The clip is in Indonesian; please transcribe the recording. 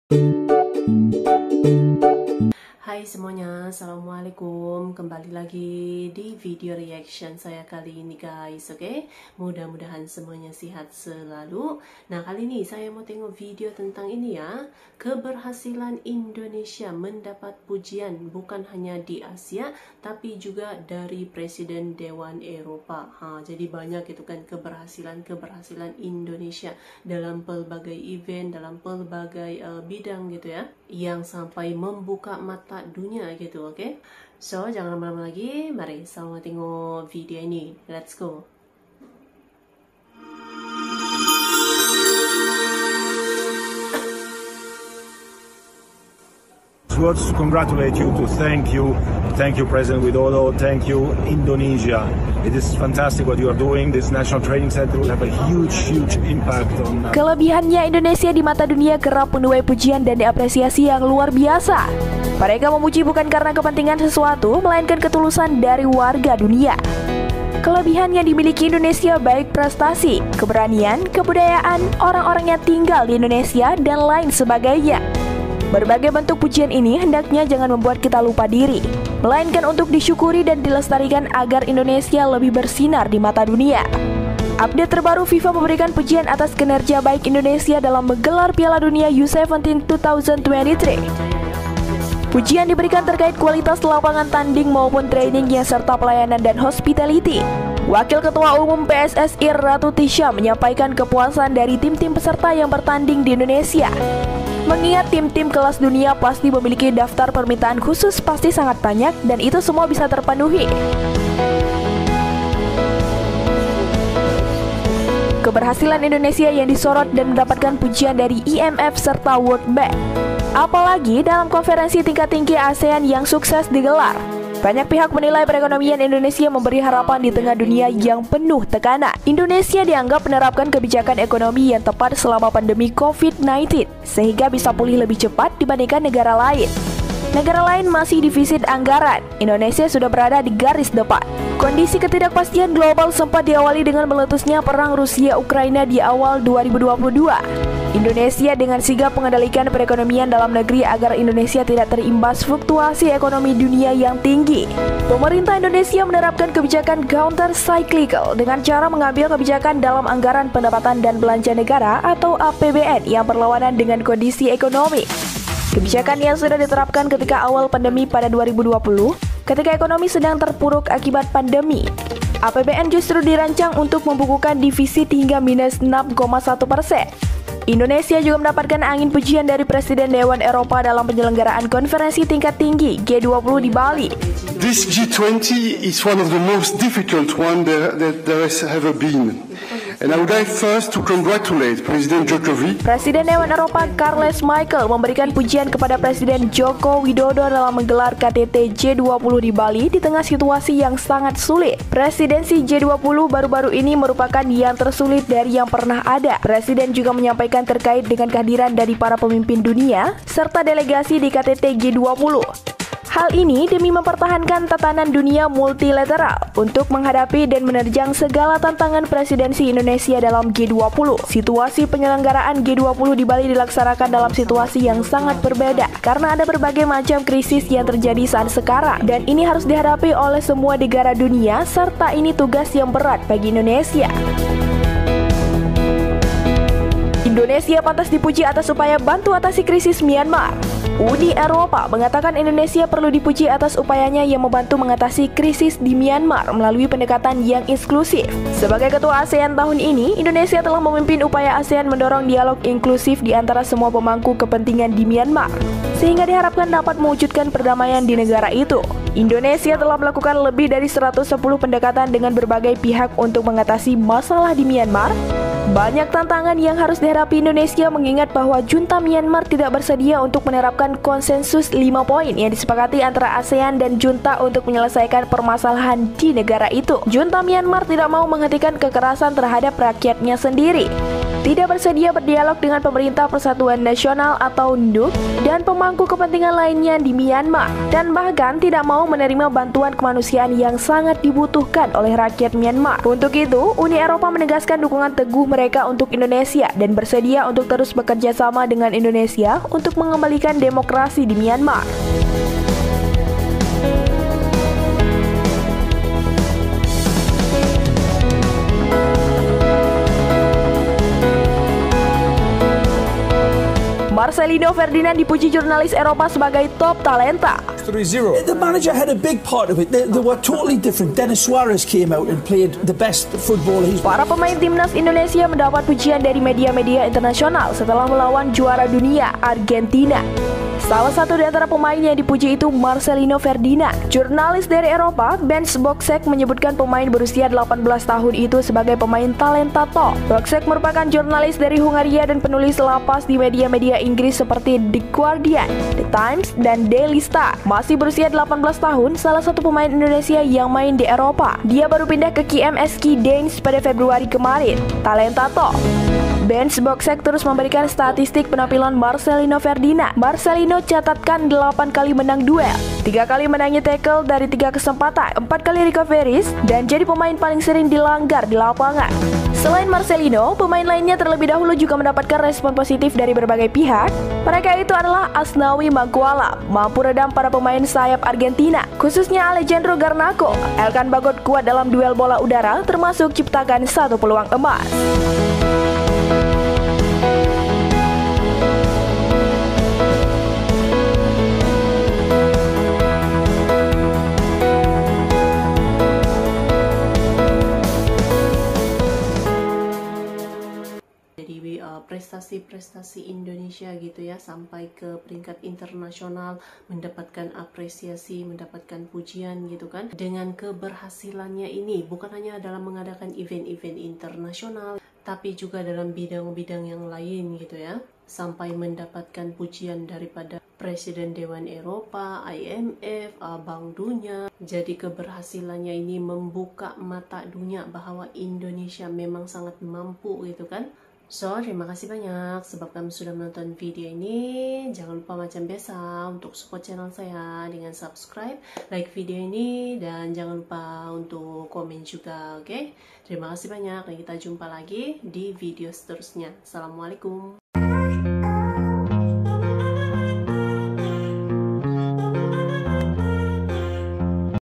Hai semuanya, Assalamualaikum. Kembali lagi di video reaction saya kali ini guys, oke? Mudah-mudahan semuanya sehat selalu. Nah, kali ini saya mau tengok video tentang ini ya. Keberhasilan Indonesia mendapat pujian bukan hanya di Asia, tapi juga dari Presiden Dewan Eropa. Jadi banyak itu kan keberhasilan Indonesia dalam pelbagai event, dalam pelbagai bidang gitu ya, yang sampai membuka mata dunia gitu, oke? So, jangan lama-lama lagi, mari sama tengok video ini. Let's go. Words to congratulate you, to thank you President Widodo, thank you Indonesia. It is fantastic what you are doing. This National Training Center will have a huge impact on. Kelebihannya Indonesia di mata dunia kerap menuai pujian dan diapresiasi yang luar biasa. Mereka memuji bukan karena kepentingan sesuatu, melainkan ketulusan dari warga dunia. Kelebihan yang dimiliki Indonesia baik prestasi, keberanian, kebudayaan, orang-orang yang tinggal di Indonesia, dan lain sebagainya. Berbagai bentuk pujian ini hendaknya jangan membuat kita lupa diri, melainkan untuk disyukuri dan dilestarikan agar Indonesia lebih bersinar di mata dunia. Update terbaru, FIFA memberikan pujian atas kinerja baik Indonesia dalam menggelar Piala Dunia U17 2023. Pujian diberikan terkait kualitas lapangan tanding maupun training yang serta pelayanan dan hospitality. Wakil Ketua Umum PSSI Ratu Tisha menyampaikan kepuasan dari tim-tim peserta yang bertanding di Indonesia. Mengingat tim-tim kelas dunia pasti memiliki daftar permintaan khusus pasti sangat banyak dan itu semua bisa terpenuhi. Keberhasilan Indonesia yang disorot dan mendapatkan pujian dari IMF serta World Bank. Apalagi dalam konferensi tingkat tinggi ASEAN yang sukses digelar. Banyak pihak menilai perekonomian Indonesia memberi harapan di tengah dunia yang penuh tekanan. Indonesia dianggap menerapkan kebijakan ekonomi yang tepat selama pandemi COVID-19, sehingga bisa pulih lebih cepat dibandingkan negara lain. Negara lain masih defisit anggaran, Indonesia sudah berada di garis depan. Kondisi ketidakpastian global sempat diawali dengan meletusnya perang Rusia-Ukraina di awal 2022. Indonesia dengan sigap mengendalikan perekonomian dalam negeri agar Indonesia tidak terimbas fluktuasi ekonomi dunia yang tinggi. Pemerintah Indonesia menerapkan kebijakan counter-cyclical dengan cara mengambil kebijakan dalam anggaran pendapatan dan belanja negara atau APBN yang berlawanan dengan kondisi ekonomi. Kebijakan yang sudah diterapkan ketika awal pandemi pada 2020, ketika ekonomi sedang terpuruk akibat pandemi. APBN justru dirancang untuk membukukan defisit hingga minus 6,1%. Indonesia juga mendapatkan angin pujian dari Presiden Dewan Eropa dalam penyelenggaraan konferensi tingkat tinggi G20 di Bali. This G20 is one of the most difficult one that there has ever been. And I would like first to congratulate President Jokowi. Presiden Dewan Eropa Charles Michel memberikan pujian kepada Presiden Joko Widodo dalam menggelar KTT G20 di Bali di tengah situasi yang sangat sulit. Presidensi G20 baru-baru ini merupakan yang tersulit dari yang pernah ada. Presiden juga menyampaikan terkait dengan kehadiran dari para pemimpin dunia serta delegasi di KTT G20. Hal ini demi mempertahankan tatanan dunia multilateral untuk menghadapi dan menerjang segala tantangan presidensi Indonesia dalam G20. Situasi penyelenggaraan G20 di Bali dilaksanakan dalam situasi yang sangat berbeda karena ada berbagai macam krisis yang terjadi saat sekarang dan ini harus dihadapi oleh semua negara dunia serta ini tugas yang berat bagi Indonesia. Indonesia pantas dipuji atas upaya bantu atasi krisis Myanmar. Uni Eropa mengatakan Indonesia perlu dipuji atas upayanya yang membantu mengatasi krisis di Myanmar melalui pendekatan yang inklusif. Sebagai ketua ASEAN tahun ini, Indonesia telah memimpin upaya ASEAN mendorong dialog inklusif di antara semua pemangku kepentingan di Myanmar, sehingga diharapkan dapat mewujudkan perdamaian di negara itu. Indonesia telah melakukan lebih dari 110 pendekatan dengan berbagai pihak untuk mengatasi masalah di Myanmar. Banyak tantangan yang harus dihadapi Indonesia mengingat bahwa junta Myanmar tidak bersedia untuk menerapkan konsensus 5 poin yang disepakati antara ASEAN dan junta untuk menyelesaikan permasalahan di negara itu. Junta Myanmar tidak mau menghentikan kekerasan terhadap rakyatnya sendiri. tidak bersedia berdialog dengan Pemerintah Persatuan Nasional atau NUK dan pemangku kepentingan lainnya di Myanmar, dan bahkan tidak mau menerima bantuan kemanusiaan yang sangat dibutuhkan oleh rakyat Myanmar. Untuk itu, Uni Eropa menegaskan dukungan teguh mereka untuk Indonesia dan bersedia untuk terus bekerja sama dengan Indonesia untuk mengembalikan demokrasi di Myanmar. Marcelino Ferdinand dipuji jurnalis Eropa sebagai top talenta. 3-0. The manager had a big part of it. They were totally different. Dennis Suarez came out and played the best football he's. Para pemain timnas Indonesia mendapat pujian dari media-media internasional setelah melawan juara dunia Argentina. Salah satu di antara pemain yang dipuji itu Marcelino Ferdinand. Jurnalis dari Eropa, Benz Boksek, menyebutkan pemain berusia 18 tahun itu sebagai pemain talenta top. Boksek merupakan jurnalis dari Hungaria dan penulis lapas di media-media Inggris seperti The Guardian, The Times, dan Daily Star. Masih berusia 18 tahun, salah satu pemain Indonesia yang main di Eropa. Dia baru pindah ke KMSK Deinze pada Februari kemarin. Talenta top. Benz Boksek terus memberikan statistik penampilan Marcelino Ferdinand. Marcelino catatkan 8 kali menang duel, 3 kali menangi tackle dari 3 kesempatan, 4 kali recoveries, dan jadi pemain paling sering dilanggar di lapangan. Selain Marcelino, pemain lainnya terlebih dahulu juga mendapatkan respon positif dari berbagai pihak. Mereka itu adalah Asnawi Mangkualam, mampu redam para pemain sayap Argentina, khususnya Alejandro Garnacho. Elkan Bagot kuat dalam duel bola udara, termasuk ciptakan 1 peluang emas. Prestasi-prestasi Indonesia gitu ya, sampai ke peringkat internasional, mendapatkan apresiasi, mendapatkan pujian gitu kan. Dengan keberhasilannya ini, bukan hanya dalam mengadakan event-event internasional, tapi juga dalam bidang-bidang yang lain gitu ya, sampai mendapatkan pujian daripada Presiden Dewan Eropa, IMF, Bank Dunia. Jadi keberhasilannya ini membuka mata dunia bahwa Indonesia memang sangat mampu gitu kan. So, terima kasih banyak sebab kamu sudah menonton video ini. Jangan lupa macam biasa untuk support channel saya dengan subscribe, like video ini, dan jangan lupa untuk komen juga, oke? Terima kasih banyak dan kita jumpa lagi di video seterusnya. Assalamualaikum.